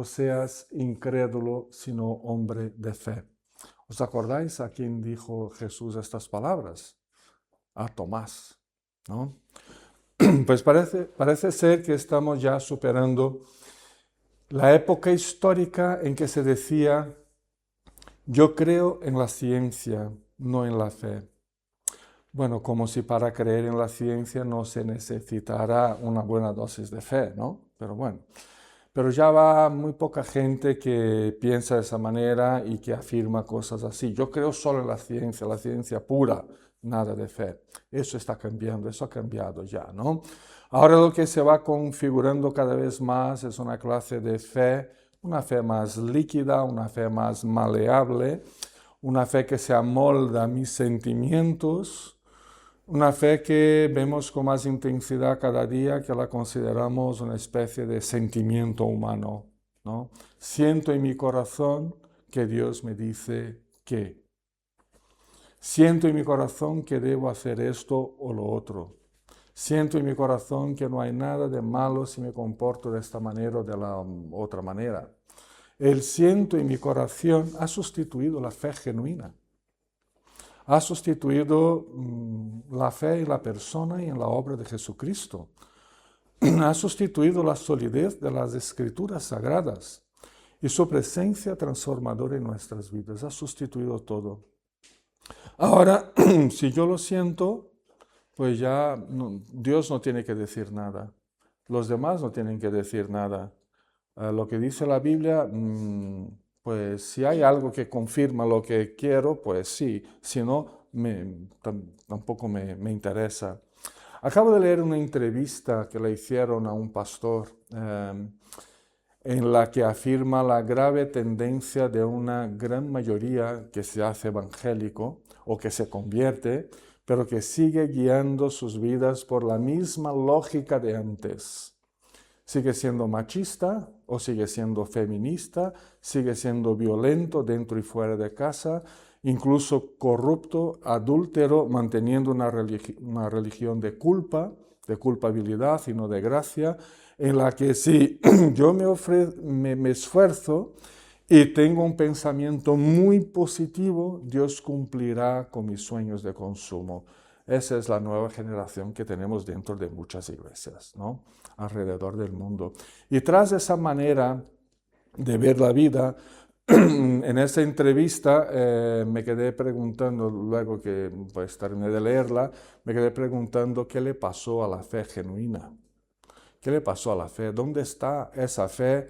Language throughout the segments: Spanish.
no seas incrédulo, sino hombre de fe. ¿Os acordáis a quién dijo Jesús estas palabras? A Tomás, ¿no? Pues parece ser que estamos ya superando la época histórica en que se decía: yo creo en la ciencia, no en la fe. Bueno, como si para creer en la ciencia no se necesitara una buena dosis de fe, ¿no? Pero bueno, pero ya va muy poca gente que piensa de esa manera y que afirma cosas así. Yo creo solo en la ciencia pura, nada de fe. Eso está cambiando, eso ha cambiado ya, ¿no? Ahora lo que se va configurando cada vez más es una clase de fe, una fe más líquida, una fe más maleable, una fe que se amolda a mis sentimientos, una fe que vemos con más intensidad cada día, que la consideramos una especie de sentimiento humano, ¿no? Siento en mi corazón que Dios me dice que. Siento en mi corazón que debo hacer esto o lo otro. Siento en mi corazón que no hay nada de malo si me comporto de esta manera o de la otra manera. El siento en mi corazón ha sustituido la fe genuina. Ha sustituido la fe en la persona y en la obra de Jesucristo. Ha sustituido la solidez de las escrituras sagradas y su presencia transformadora en nuestras vidas. Ha sustituido todo. Ahora, si yo lo siento, pues ya Dios no tiene que decir nada. Los demás no tienen que decir nada. Lo que dice la Biblia, pues si hay algo que confirma lo que quiero, pues sí. Si no, tampoco me interesa. Acabo de leer una entrevista que le hicieron a un pastor en la que afirma la grave tendencia de una gran mayoría que se hace evangélico o que se convierte, pero que sigue guiando sus vidas por la misma lógica de antes. Sigue siendo machista o sigue siendo feminista, sigue siendo violento dentro y fuera de casa, incluso corrupto, adúltero, manteniendo una religión de culpa, de culpabilidad y no de gracia, en la que si yo me esfuerzo y tengo un pensamiento muy positivo, Dios cumplirá con mis sueños de consumo. Esa es la nueva generación que tenemos dentro de muchas iglesias, ¿no? Alrededor del mundo. Y tras esa manera de ver la vida, en esa entrevista me quedé preguntando, luego que pues terminé de leerla, me quedé preguntando qué le pasó a la fe genuina. ¿Qué le pasó a la fe? ¿Dónde está esa fe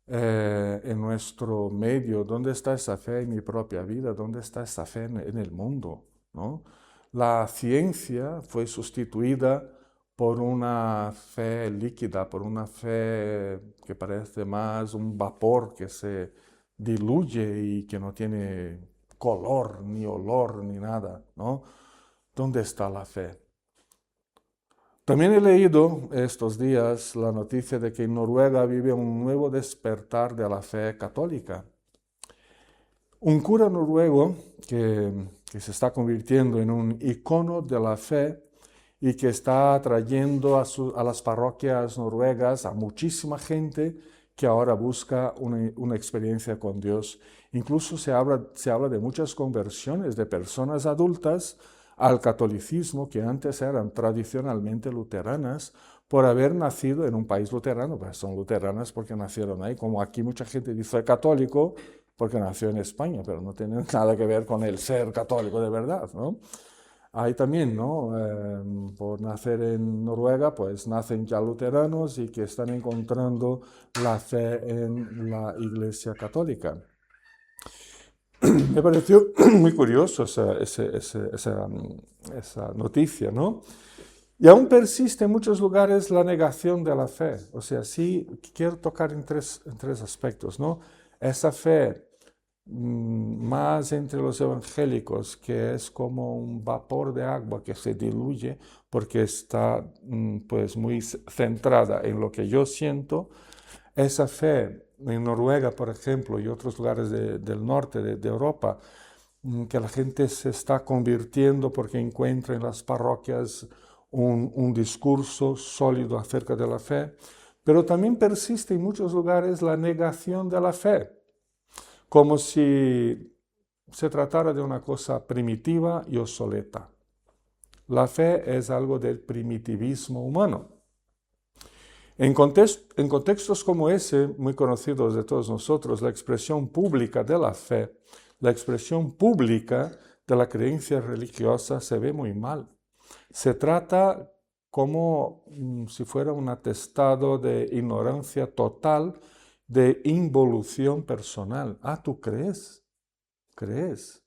en nuestro medio? ¿Dónde está esa fe en mi propia vida? ¿Dónde está esa fe en el mundo? ¿No? La ciencia fue sustituida por una fe líquida, por una fe que parece más un vapor que se diluye y que no tiene color, ni olor, ni nada, ¿no? ¿Dónde está la fe? También he leído estos días la noticia de que en Noruega vive un nuevo despertar de la fe católica. Un cura noruego que se está convirtiendo en un icono de la fe y que está atrayendo a las parroquias noruegas a muchísima gente que ahora busca una experiencia con Dios. Incluso se habla de muchas conversiones de personas adultas al catolicismo que antes eran tradicionalmente luteranas por haber nacido en un país luterano. Pues son luteranas porque nacieron ahí, como aquí mucha gente dice católico porque nació en España, pero no tiene nada que ver con el ser católico de verdad, ¿no? Ahí también, ¿no? Por nacer en Noruega, pues nacen ya luteranos y que están encontrando la fe en la Iglesia Católica. Me pareció muy curioso esa noticia, ¿no? Y aún persiste en muchos lugares la negación de la fe. O sea, sí quiero tocar en tres aspectos, ¿no? Esa fe más entre los evangélicos, que es como un vapor de agua que se diluye porque está pues muy centrada en lo que yo siento. Esa fe en Noruega, por ejemplo, y otros lugares del norte de Europa, que la gente se está convirtiendo porque encuentra en las parroquias un discurso sólido acerca de la fe. Pero también persiste en muchos lugares la negación de la fe, como si se tratara de una cosa primitiva y obsoleta. La fe es algo del primitivismo humano. En contextos como ese, muy conocidos de todos nosotros, la expresión pública de la fe, la expresión pública de la creencia religiosa se ve muy mal. Se trata como si fuera un atestado de ignorancia total, de involución personal. Ah, ¿tú crees? ¿Crees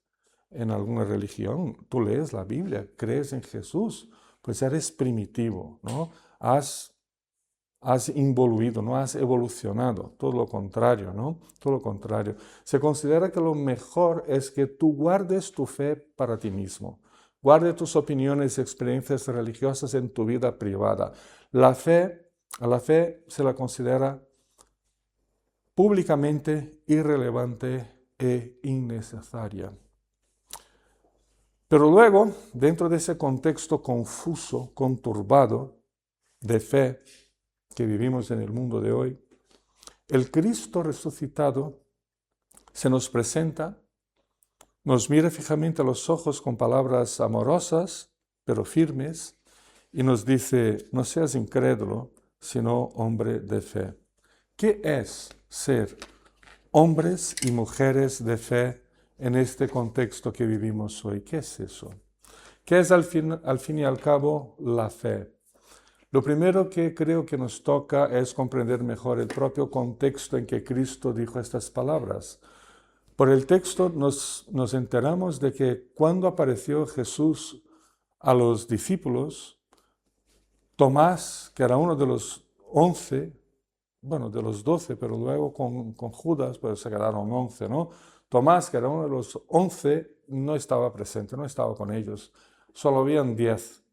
en alguna religión? ¿Tú lees la Biblia? ¿Crees en Jesús? Pues eres primitivo, ¿no? Has involuido, no has evolucionado, todo lo contrario, ¿no? Todo lo contrario. Se considera que lo mejor es que tú guardes tu fe para ti mismo, guarde tus opiniones y experiencias religiosas en tu vida privada. A la fe se la considera públicamente irrelevante e innecesaria. Pero luego, dentro de ese contexto confuso, conturbado de fe, que vivimos en el mundo de hoy, el Cristo resucitado se nos presenta, nos mira fijamente a los ojos con palabras amorosas, pero firmes, y nos dice, no seas incrédulo, sino hombre de fe. ¿Qué es ser hombres y mujeres de fe en este contexto que vivimos hoy? ¿Qué es eso? ¿Qué es al fin y al cabo la fe? Lo primero que creo que nos toca es comprender mejor el propio contexto en que Cristo dijo estas palabras. Por el texto nos enteramos de que cuando apareció Jesús a los discípulos, Tomás, que era uno de los 11, bueno, de los 12, pero luego con Judas, pues se quedaron 11, ¿no? Tomás, que era uno de los 11, no estaba presente, no estaba con ellos, solo habían 10.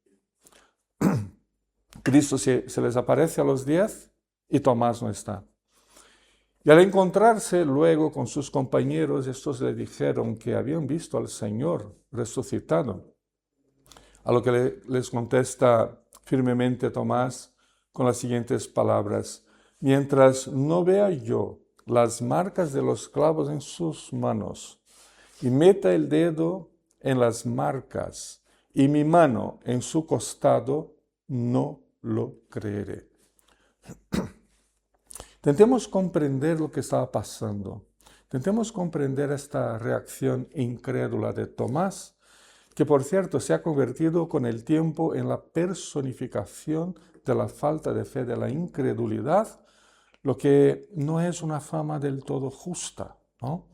Cristo se les aparece a los 10 y Tomás no está. Y al encontrarse luego con sus compañeros, estos le dijeron que habían visto al Señor resucitado. A lo que les contesta firmemente Tomás con las siguientes palabras: mientras no vea yo las marcas de los clavos en sus manos y meta el dedo en las marcas y mi mano en su costado, no lo creeré. Intentemos comprender lo que estaba pasando. Intentemos comprender esta reacción incrédula de Tomás, que por cierto se ha convertido con el tiempo en la personificación de la falta de fe, de la incredulidad, lo que no es una fama del todo justa, ¿no?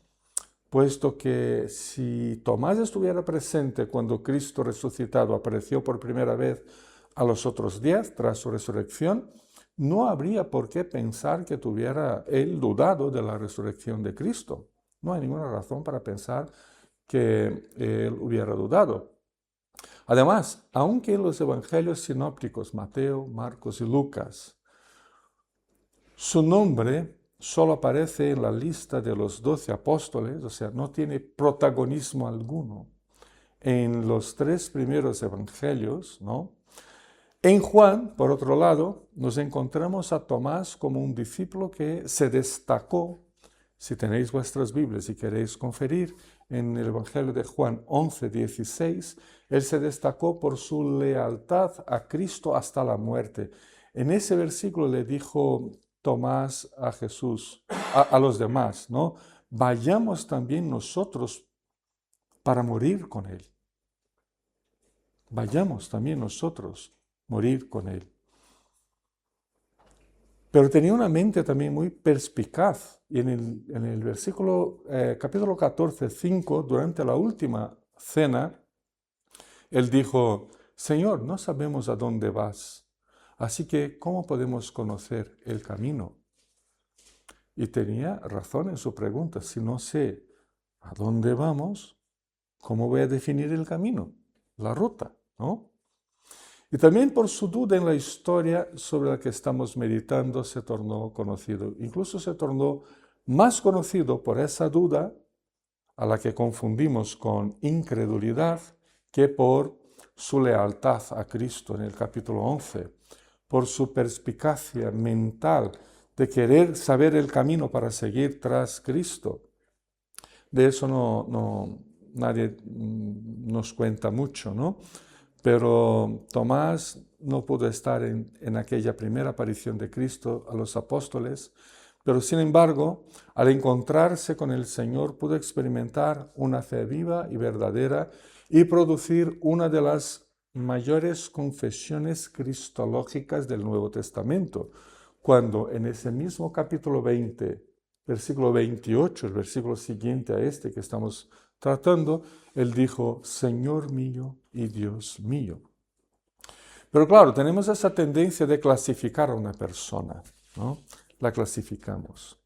Puesto que si Tomás estuviera presente cuando Cristo resucitado apareció por primera vez a los otros 10 tras su resurrección, no habría por qué pensar que tuviera él dudado de la resurrección de Cristo. No hay ninguna razón para pensar que él hubiera dudado. Además, aunque en los evangelios sinópticos, Mateo, Marcos y Lucas, su nombre solo aparece en la lista de los 12 apóstoles, o sea, no tiene protagonismo alguno en los 3 primeros evangelios, ¿no? En Juan, por otro lado, nos encontramos a Tomás como un discípulo que se destacó. Si tenéis vuestras Biblias y queréis conferir en el Evangelio de Juan 11:16, él se destacó por su lealtad a Cristo hasta la muerte. En ese versículo le dijo Tomás a Jesús, a los demás, ¿no? Vayamos también nosotros para morir con él. Vayamos también nosotros morir con él. Pero tenía una mente también muy perspicaz. Y en el versículo, capítulo 14, 5, durante la última cena, él dijo, Señor, no sabemos a dónde vas, así que ¿cómo podemos conocer el camino? Y tenía razón en su pregunta. Si no sé a dónde vamos, ¿cómo voy a definir el camino, la ruta, ¿no? Y también por su duda en la historia sobre la que estamos meditando se tornó conocido. Incluso se tornó más conocido por esa duda, a la que confundimos con incredulidad, que por su lealtad a Cristo en el capítulo 11. por su perspicacia mental de querer saber el camino para seguir tras Cristo. De eso nadie nos cuenta mucho, ¿no? Pero Tomás no pudo estar en aquella primera aparición de Cristo a los apóstoles, pero sin embargo, al encontrarse con el Señor, pudo experimentar una fe viva y verdadera y producir una de las mayores confesiones cristológicas del Nuevo Testamento, cuando en ese mismo capítulo 20, versículo 28, el versículo siguiente a este que estamos tratando, él dijo, Señor mío y Dios mío. Pero claro, tenemos esa tendencia de clasificar a una persona, ¿no? La clasificamos.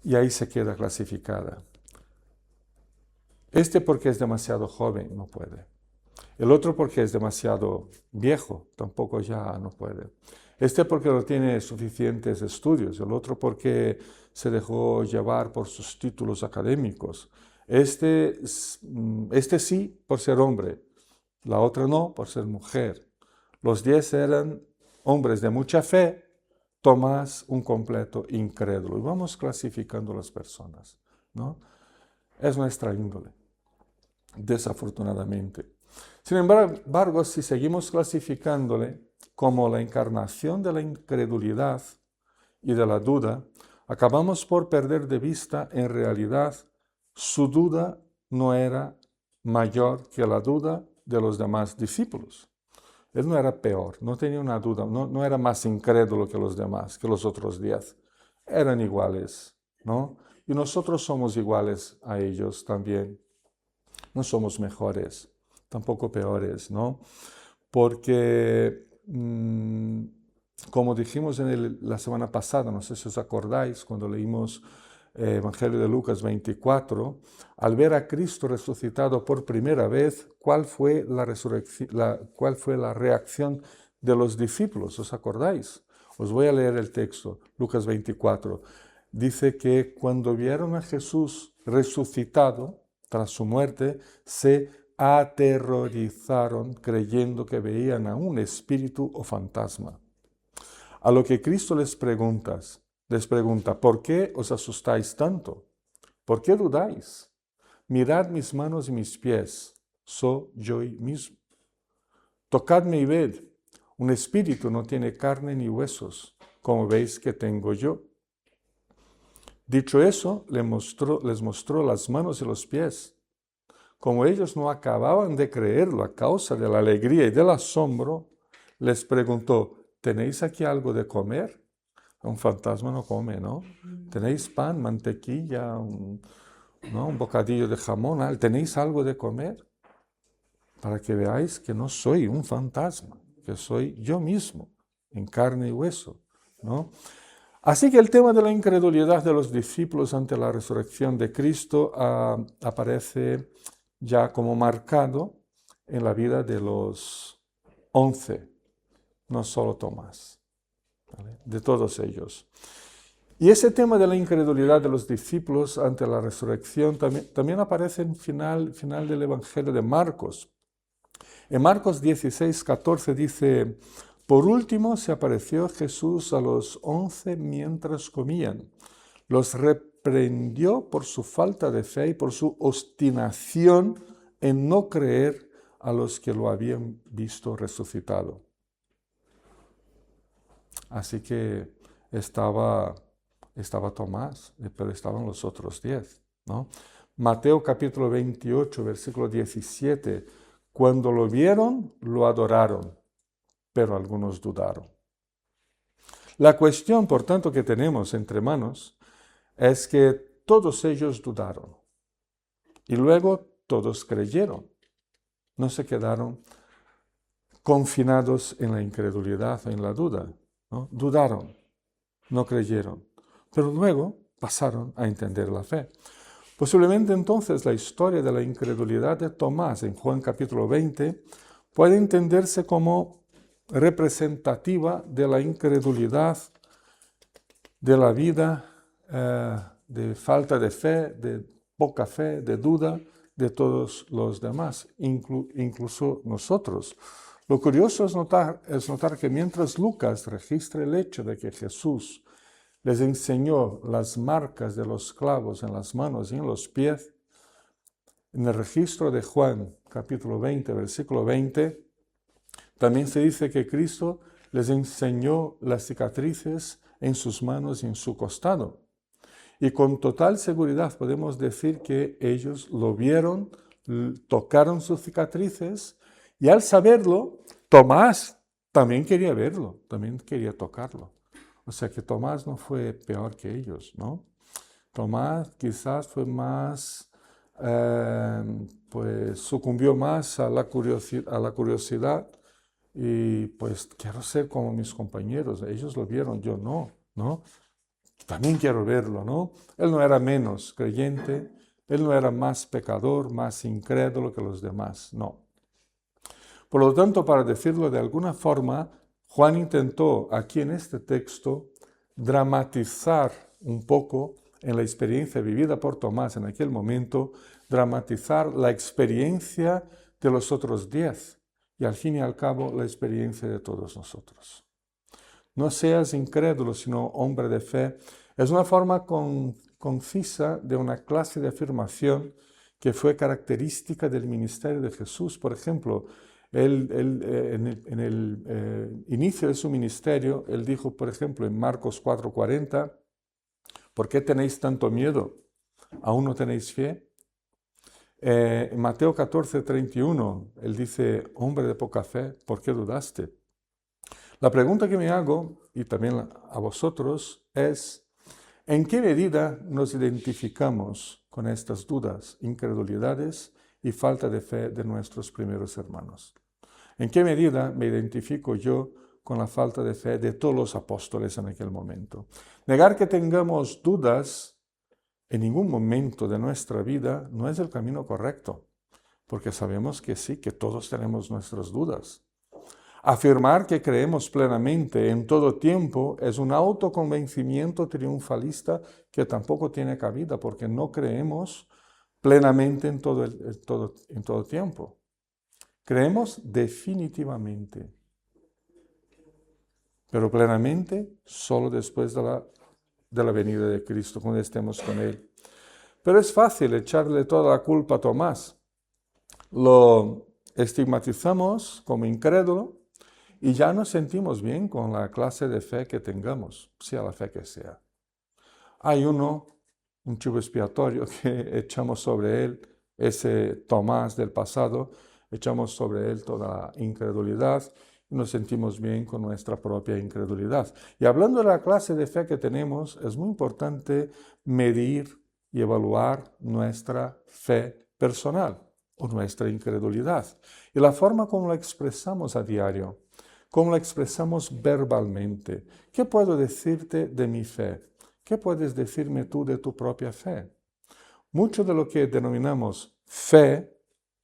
Y ahí se queda clasificada. Este porque es demasiado joven, no puede. El otro porque es demasiado viejo, tampoco ya no puede. Este porque no tiene suficientes estudios, el otro porque se dejó llevar por sus títulos académicos. Este sí por ser hombre, la otra no por ser mujer. Los 10 eran hombres de mucha fe, Tomás un completo incrédulo. Y vamos clasificando las personas, ¿no? Es nuestra índole, desafortunadamente. Sin embargo, si seguimos clasificándole como la encarnación de la incredulidad y de la duda, acabamos por perder de vista en realidad su duda no era mayor que la duda de los demás discípulos. Él no era peor, no tenía una duda, no era más incrédulo que los demás, que los otros 10. Eran iguales, ¿no? Y nosotros somos iguales a ellos también. No somos mejores, tampoco peores, ¿no? Porque, como dijimos la semana pasada, no sé si os acordáis, cuando leímos Evangelio de Lucas 24, al ver a Cristo resucitado por primera vez, ¿cuál fue la reacción de los discípulos? ¿Os acordáis? Os voy a leer el texto, Lucas 24. Dice que cuando vieron a Jesús resucitado, tras su muerte, se aterrorizaron creyendo que veían a un espíritu o fantasma. A lo que Cristo les pregunta, ¿por qué os asustáis tanto? ¿Por qué dudáis? Mirad mis manos y mis pies, soy yo mismo. Tocadme y ved, un espíritu no tiene carne ni huesos, como veis que tengo yo. Dicho eso, les mostró las manos y los pies. Como ellos no acababan de creerlo a causa de la alegría y del asombro, les preguntó, ¿tenéis aquí algo de comer? Un fantasma no come, ¿no? ¿Tenéis pan, mantequilla, un bocadillo de jamón? ¿Tenéis algo de comer? Para que veáis que no soy un fantasma, que soy yo mismo, en carne y hueso, ¿no? Así que el tema de la incredulidad de los discípulos ante la resurrección de Cristo aparece ya como marcado en la vida de los 11, no solo Tomás, ¿vale? De todos ellos. Y ese tema de la incredulidad de los discípulos ante la resurrección también aparece en final del Evangelio de Marcos. En Marcos 16, 14 dice, por último se apareció Jesús a los 11 mientras comían. Los reprendió por su falta de fe y por su obstinación en no creer a los que lo habían visto resucitado. Así que estaba Tomás, pero estaban los otros 10, ¿no? Mateo capítulo 28, versículo 17, cuando lo vieron, lo adoraron, pero algunos dudaron. La cuestión, por tanto, que tenemos entre manos es que todos ellos dudaron y luego todos creyeron. No se quedaron confinados en la incredulidad o en la duda, ¿no? Dudaron, no creyeron, pero luego pasaron a entender la fe. Posiblemente entonces la historia de la incredulidad de Tomás en Juan capítulo 20 puede entenderse como representativa de la incredulidad de la vida de falta de fe, de poca fe, de duda de todos los demás, incluso nosotros. Lo curioso es notar que mientras Lucas registra el hecho de que Jesús les enseñó las marcas de los clavos en las manos y en los pies, en el registro de Juan, capítulo 20, versículo 20, también se dice que Cristo les enseñó las cicatrices en sus manos y en su costado. Y con total seguridad podemos decir que ellos lo vieron, tocaron sus cicatrices, y al saberlo, Tomás también quería verlo, también quería tocarlo. O sea que Tomás no fue peor que ellos, ¿no? Tomás quizás fue más, pues sucumbió más a la curiosidad y pues quiero ser como mis compañeros, ellos lo vieron, yo no, ¿no? También quiero verlo, ¿no? Él no era menos creyente, él no era más pecador, más incrédulo que los demás, no. Por lo tanto, para decirlo de alguna forma, Juan intentó aquí en este texto dramatizar un poco en la experiencia vivida por Tomás en aquel momento, dramatizar la experiencia de los otros 10 y al fin y al cabo la experiencia de todos nosotros. No seas incrédulo, sino hombre de fe. Es una forma concisa de una clase de afirmación que fue característica del ministerio de Jesús. Por ejemplo, en el inicio de su ministerio, él dijo, por ejemplo, en Marcos 4:40, ¿por qué tenéis tanto miedo? ¿Aún no tenéis fe? En Mateo 14:31, él dice, hombre de poca fe, ¿por qué dudaste? La pregunta que me hago, y también a vosotros, es, ¿en qué medida nos identificamos con estas dudas, incredulidades y falta de fe de nuestros primeros hermanos? ¿En qué medida me identifico yo con la falta de fe de todos los apóstoles en aquel momento? Negar que tengamos dudas en ningún momento de nuestra vida no es el camino correcto, porque sabemos que sí, que todos tenemos nuestras dudas. Afirmar que creemos plenamente en todo tiempo es un autoconvencimiento triunfalista que tampoco tiene cabida, porque no creemos plenamente en todo tiempo. Creemos definitivamente, pero plenamente solo después de la venida de Cristo, cuando estemos con Él. Pero es fácil echarle toda la culpa a Tomás. Lo estigmatizamos como incrédulo y ya nos sentimos bien con la clase de fe que tengamos, sea la fe que sea. Hay un chivo expiatorio que echamos sobre él, ese Tomás del pasado, echamos sobre él toda la incredulidad y nos sentimos bien con nuestra propia incredulidad. Y hablando de la clase de fe que tenemos, es muy importante medir y evaluar nuestra fe personal o nuestra incredulidad y la forma como la expresamos a diario, cómo la expresamos verbalmente. ¿Qué puedo decirte de mi fe? ¿Qué puedes decirme tú de tu propia fe? Mucho de lo que denominamos fe,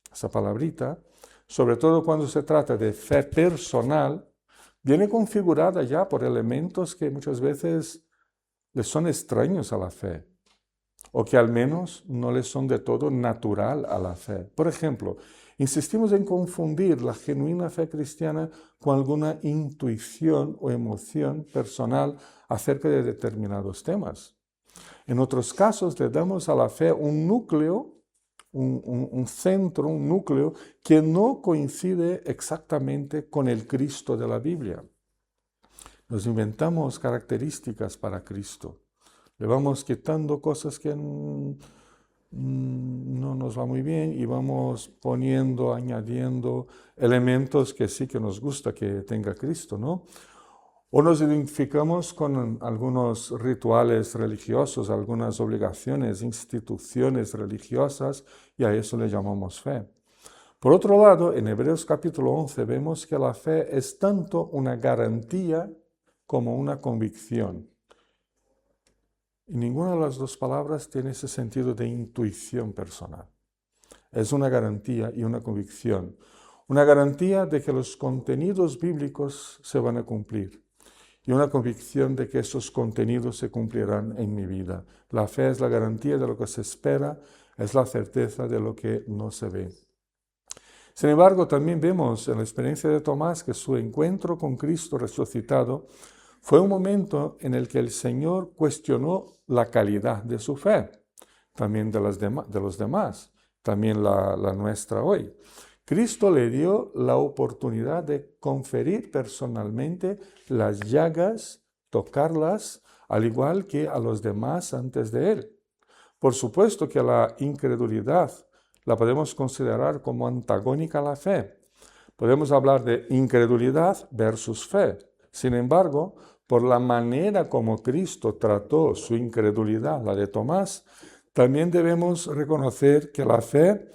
esa palabrita, sobre todo cuando se trata de fe personal, viene configurada ya por elementos que muchas veces les son extraños a la fe, o que al menos no les son de todo natural a la fe. Por ejemplo, insistimos en confundir la genuina fe cristiana con alguna intuición o emoción personal acerca de determinados temas. En otros casos le damos a la fe un núcleo, un centro, un núcleo que no coincide exactamente con el Cristo de la Biblia. Nos inventamos características para Cristo. Le vamos quitando cosas que no nos va muy bien y vamos poniendo, añadiendo elementos que sí que nos gusta que tenga Cristo, ¿no? O nos identificamos con algunos rituales religiosos, algunas obligaciones, instituciones religiosas, y a eso le llamamos fe. Por otro lado, en Hebreos capítulo 11 vemos que la fe es tanto una garantía como una convicción. Y ninguna de las dos palabras tiene ese sentido de intuición personal. Es una garantía y una convicción. Una garantía de que los contenidos bíblicos se van a cumplir. Y una convicción de que esos contenidos se cumplirán en mi vida. La fe es la garantía de lo que se espera, es la certeza de lo que no se ve. Sin embargo, también vemos en la experiencia de Tomás que su encuentro con Cristo resucitado fue un momento en el que el Señor cuestionó la calidad de su fe, también de los demás, también la nuestra hoy. Cristo le dio la oportunidad de conferir personalmente las llagas, tocarlas, al igual que a los demás antes de él. Por supuesto que la incredulidad la podemos considerar como antagónica a la fe. Podemos hablar de incredulidad versus fe. Sin embargo, por la manera como Cristo trató su incredulidad, la de Tomás, también debemos reconocer que la fe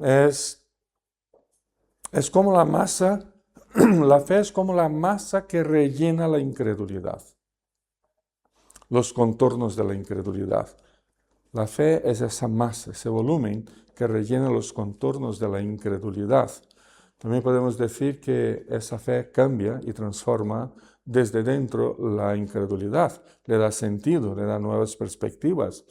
es como la masa, la fe es como la masa que rellena la incredulidad, los contornos de la incredulidad. La fe es esa masa, ese volumen que rellena los contornos de la incredulidad. También podemos decir que esa fe cambia y transforma desde dentro la incredulidad, le da sentido, le da nuevas perspectivas.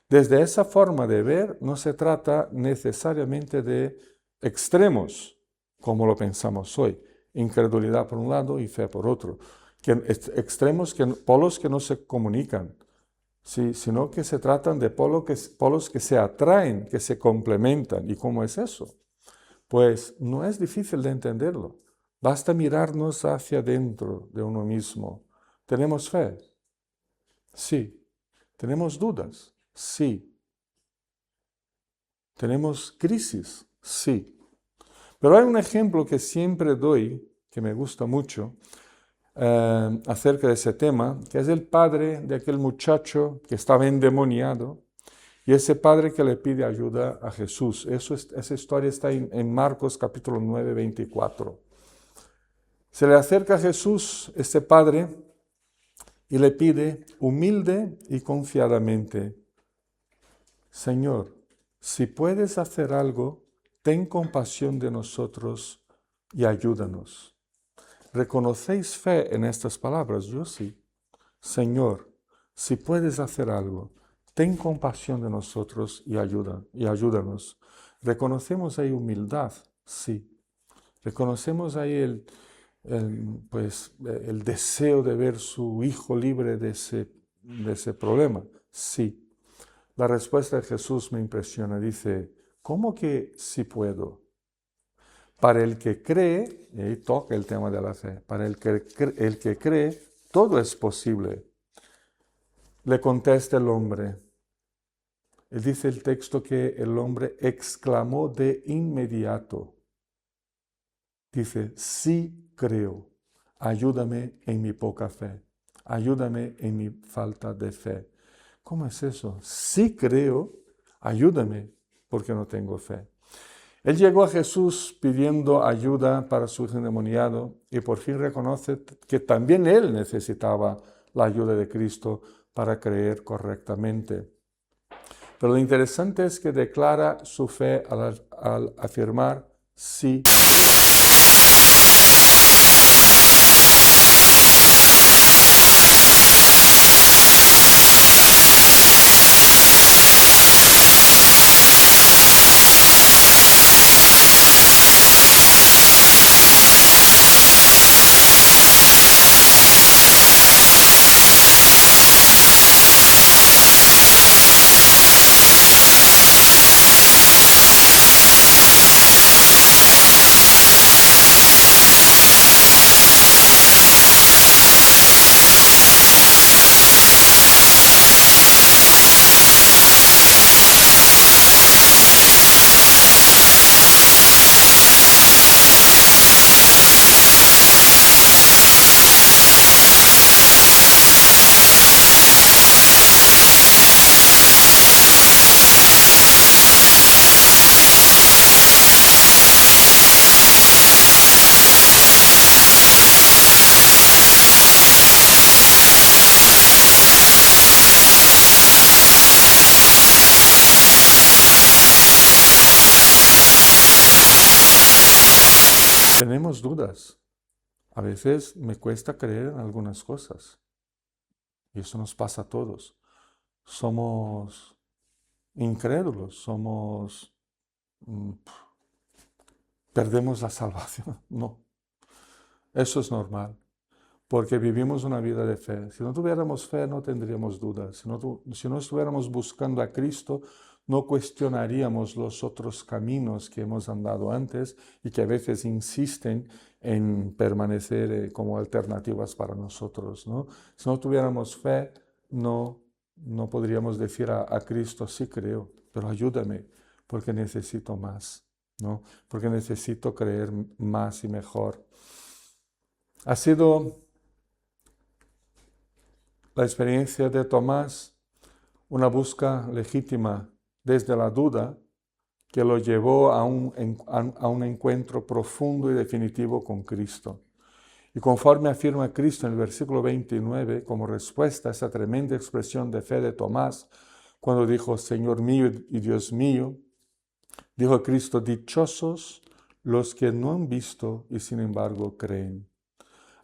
Desde esa forma de ver no se trata necesariamente de extremos, como lo pensamos hoy, incredulidad por un lado y fe por otro, extremos, polos que no se comunican. Sí, sino que se tratan de polos que se atraen, que se complementan. ¿Y cómo es eso? Pues no es difícil de entenderlo. Basta mirarnos hacia dentro de uno mismo. ¿Tenemos fe? Sí. ¿Tenemos dudas? Sí. ¿Tenemos crisis? Sí. Pero hay un ejemplo que siempre doy, que me gusta mucho, acerca de ese tema, que es el padre de aquel muchacho que estaba endemoniado y ese padre que le pide ayuda a Jesús. Esa historia está en Marcos capítulo 9, 24. Se le acerca a Jesús este padre y le pide humilde y confiadamente: Señor, si puedes hacer algo, ten compasión de nosotros y ayúdanos. ¿Reconocéis fe en estas palabras? Yo sí. Señor, si puedes hacer algo, ten compasión de nosotros y ayúdanos. ¿Reconocemos ahí humildad? Sí. ¿Reconocemos ahí el deseo de ver su hijo libre de ese problema? Sí. La respuesta de Jesús me impresiona. Dice, ¿cómo que sí puedo? Para el que cree, y ahí toca el tema de la fe, para el que cree, todo es posible. Le contesta el hombre. Y dice el texto que el hombre exclamó de inmediato. Dice, sí creo, ayúdame en mi poca fe, ayúdame en mi falta de fe. ¿Cómo es eso? Sí creo, ayúdame porque no tengo fe. Él llegó a Jesús pidiendo ayuda para su hijo endemoniado y por fin reconoce que también él necesitaba la ayuda de Cristo para creer correctamente. Pero lo interesante es que declara su fe al afirmar sí. Tenemos dudas. A veces me cuesta creer en algunas cosas. Y eso nos pasa a todos. Somos incrédulos, somos ¿Perdemos la salvación? No. Eso es normal, porque vivimos una vida de fe. Si no tuviéramos fe, no tendríamos dudas. Si no estuviéramos buscando a Cristo, no cuestionaríamos los otros caminos que hemos andado antes y que a veces insisten en permanecer como alternativas para nosotros, ¿no? Si no tuviéramos fe, no podríamos decir a Cristo, sí creo, pero ayúdame, porque necesito más, ¿no? Porque necesito creer más y mejor. Ha sido la experiencia de Tomás una búsqueda legítima desde la duda que lo llevó a un encuentro profundo y definitivo con Cristo. Y conforme afirma Cristo en el versículo 29, como respuesta a esa tremenda expresión de fe de Tomás, cuando dijo, Señor mío y Dios mío, dijo Cristo, dichosos los que no han visto y sin embargo creen,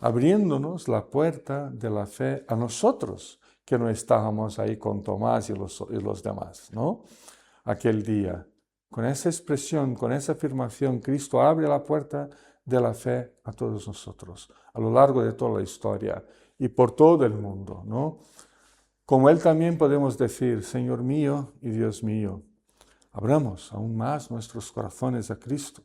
abriéndonos la puerta de la fe a nosotros, que no estábamos ahí con Tomás y los demás, ¿no? Aquel día. Con esa expresión, con esa afirmación, Cristo abre la puerta de la fe a todos nosotros, a lo largo de toda la historia y por todo el mundo, ¿no? Como Él también podemos decir, Señor mío y Dios mío, abramos aún más nuestros corazones a Cristo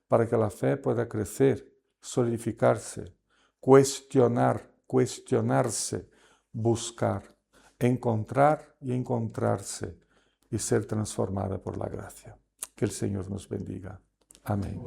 para que la fe pueda crecer, solidificarse, cuestionarse, buscar, encontrar y encontrarse y ser transformada por la gracia. Que el Señor nos bendiga. Amén.